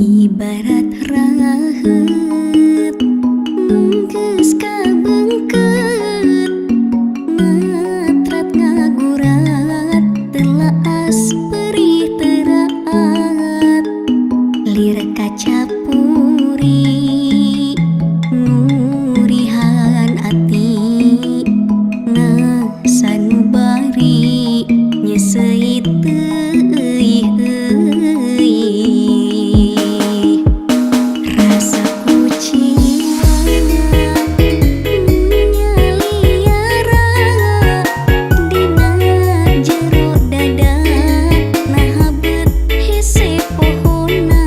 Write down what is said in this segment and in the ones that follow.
Ibarat rahet geus kabengket ngatrat ngagurat telaas perih teraat lir kaca puri nurihan ati ngasanubari nyeseit teuih rasa kuciwa nyaliara dina jero dada nah habet hese pohona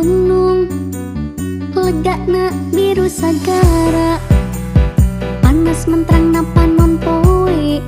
gunung, legakna biru sagara, panas menterang na panon poe,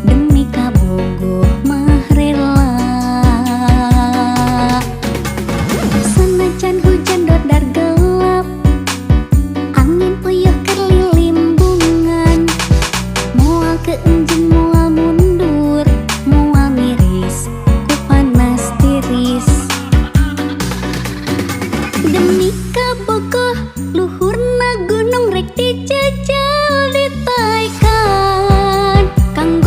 demi kabogoh mah rela. Sanajan hujan dodar gelap, angin puyuh kerlilim bungan, moal keenjing moal mundur, moal miris ku panas tiris. Demi kabogoh luhurna gunung rek dijajal ditaikan, kanggo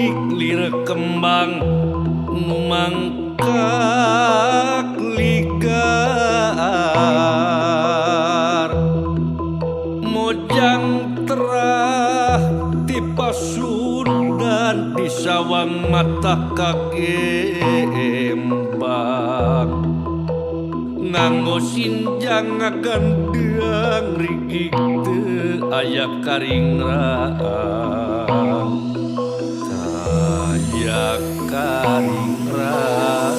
dik lir kembang mangkak ligar mojang terah ti Pasundan di sawang mata kagembang nganggo sinjang ngagandang rigik teu aya karingrang aya karingrang.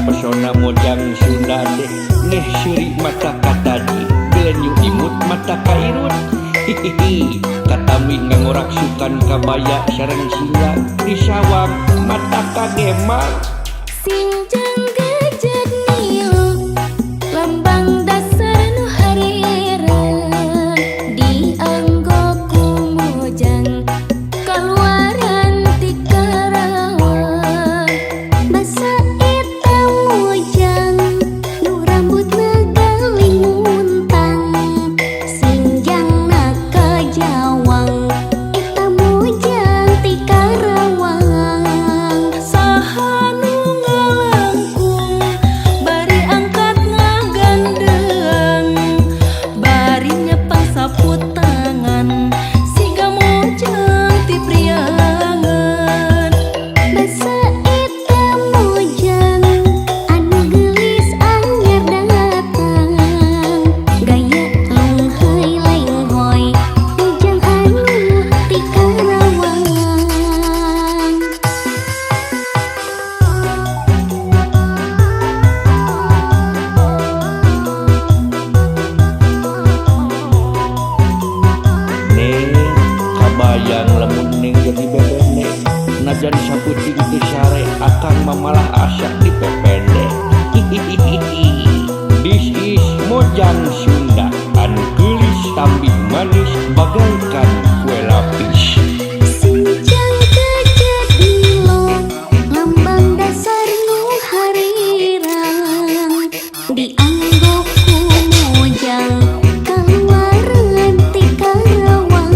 Pesona mojang Sunda deh ngeh syuri mata kataji belenyu imut mata kairut hihihi katami ngangorak sukan kabaya sareng singa di sawang mata kagemang Sinjang gajah niu lambang dasar nu harerang dianggo ku mojang kaluaran ti Karawang basa najan saputing ti sare akan mamalah asak di pepende hihihihi. This is Mojang Sunda anu geulis tambih manis bagaikan kue lapis. Sinjang gajah niu lambang dasar nu harerang dianggo ku mojang kaluaran ti Karawang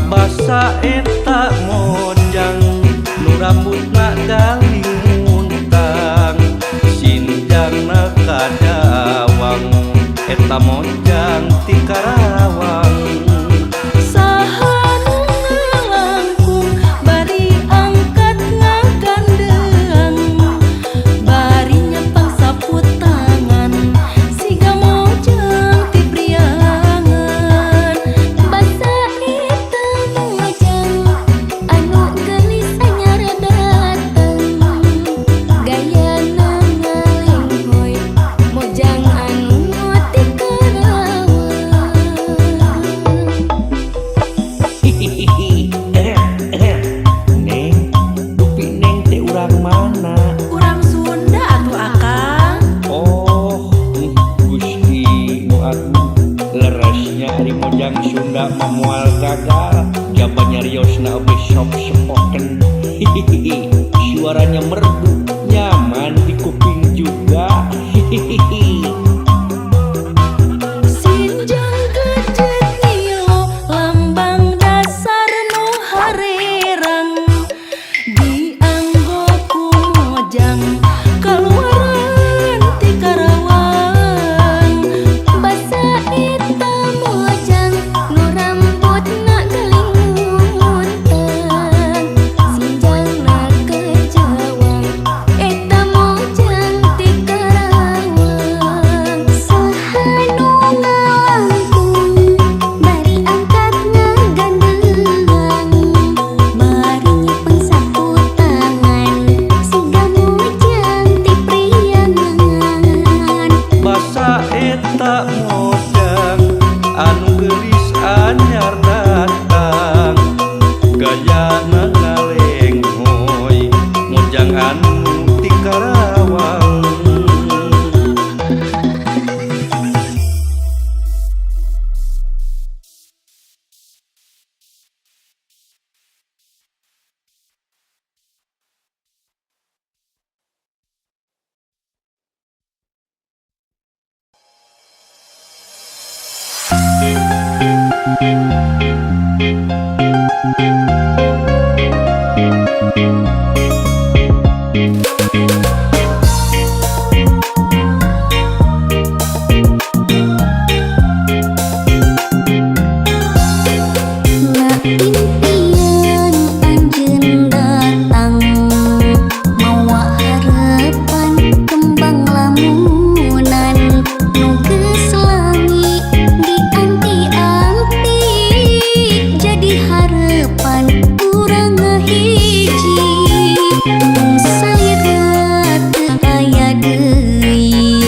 Basa eta mojang nu rambutna galing muntang sinjangna kadawang eta mojang ti Karawang saha nu ngalangkung bari angkat ngagandeng bari nyepang saputangan impian anjeun datang mawa harapan kembang lamunan nu geus langi dianti-anti jadi harapan urang ngahiji salira teu aya deui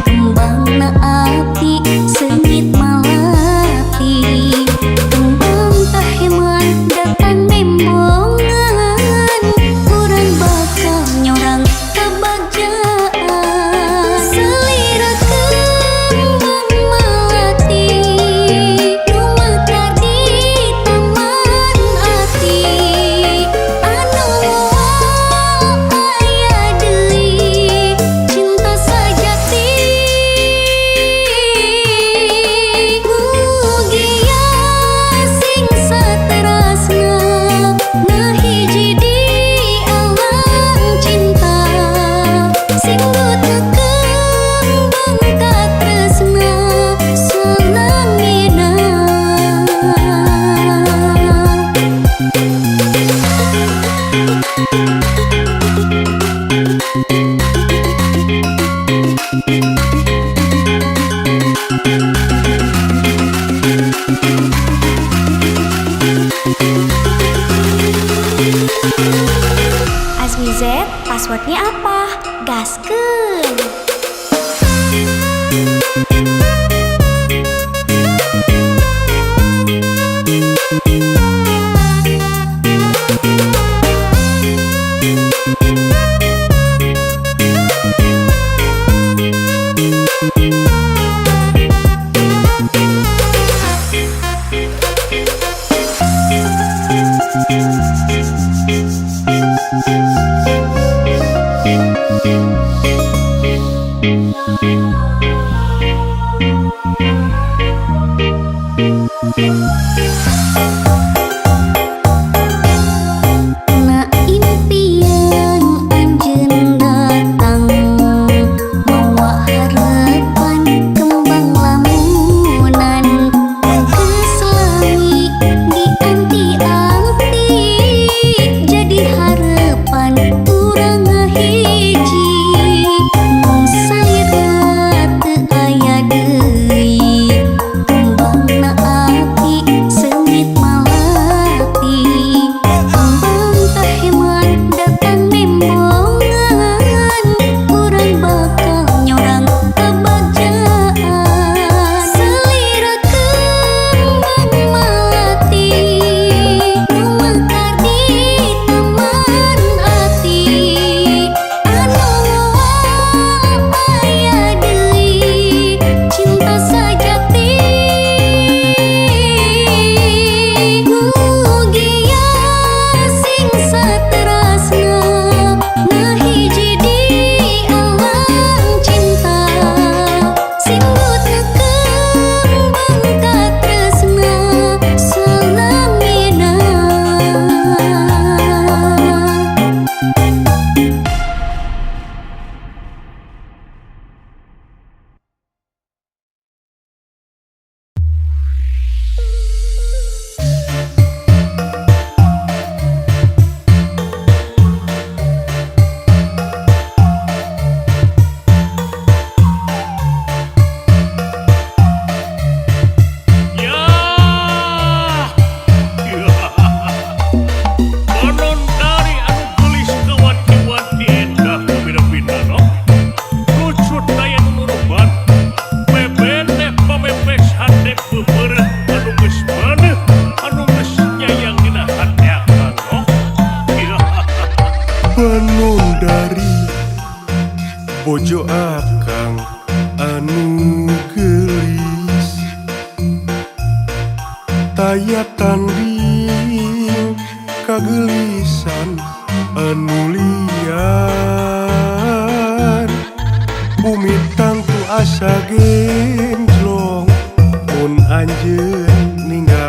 kembangna api seungit malati kembang taheman datang nembongan urang bakal nyorang kabagjaan salira kembang malati nu mekar di taman ati anu aya deui cinta sajati mugia sing saterasna nah hiji di alam cinta sing kembang ka tresna salangina. Azmi Z, passwordnya apa? Gaskeun. Na impian anjeun datang mawa harapan kembang lamunan geus langi dianti-anti jadi harapan urang ngahiji salira teu aya deui kembangna api seungit malati kembang taheman datang nembongan urang bakal nyorang kabagjaan salira kembang malati nu mekar di taman ati anu aya deui cinta sajati mugia sing saterasna nah hiji di alam cinta sing kembang ka tresna salangina. Konon dari anu gelis kawan-kawan diendah pamina-pina no. Lucut daya nuruban. Bebete pamepes handek bebereh anu geus maneh anu geus nyayang dina hati akang no. Penon dari bojo akang anu gelis taya tanding kagelisan anu liar bumi tangtu asa genjlong mun anjeun ninggal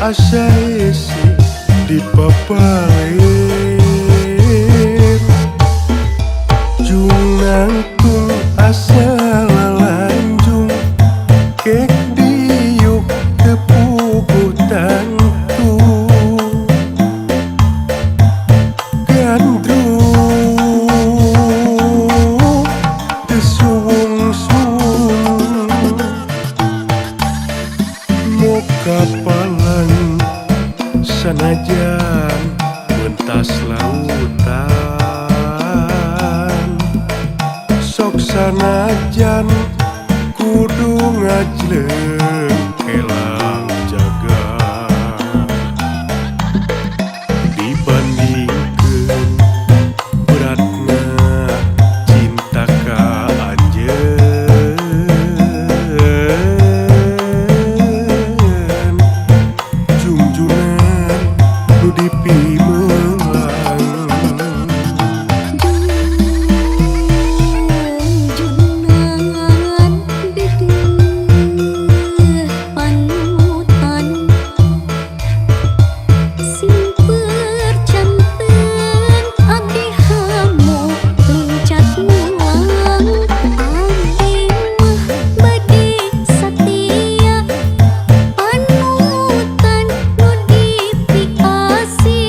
asa isi di papaler Junangtung asa lalanjung kek diuk kepuku tantu gandrung tesuwung-suwung muka palang sanajan mentas lautan sok sanajan kudu ngajleng kelang jaga dibandingkeun beratna cinta ka anjeun junjunan nu dipimelang Junangan dedeuh panutan sing percanten abdi hamu luncat muang abdi mah bade satia panutan nu dipiasi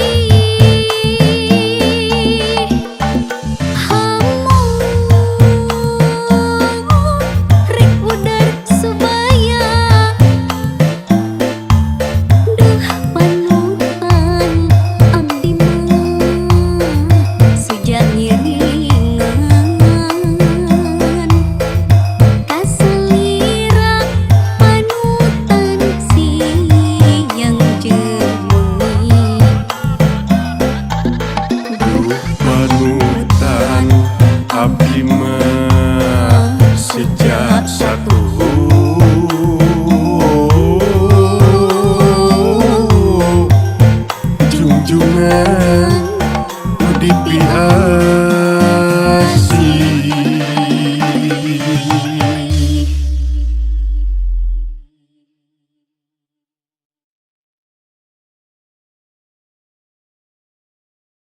rek udar subaya duh panutan abdi mah sujat ngiringan kasalira panutan siang jeuni panutan abdi mah sejak satu junjungan nu dipiharti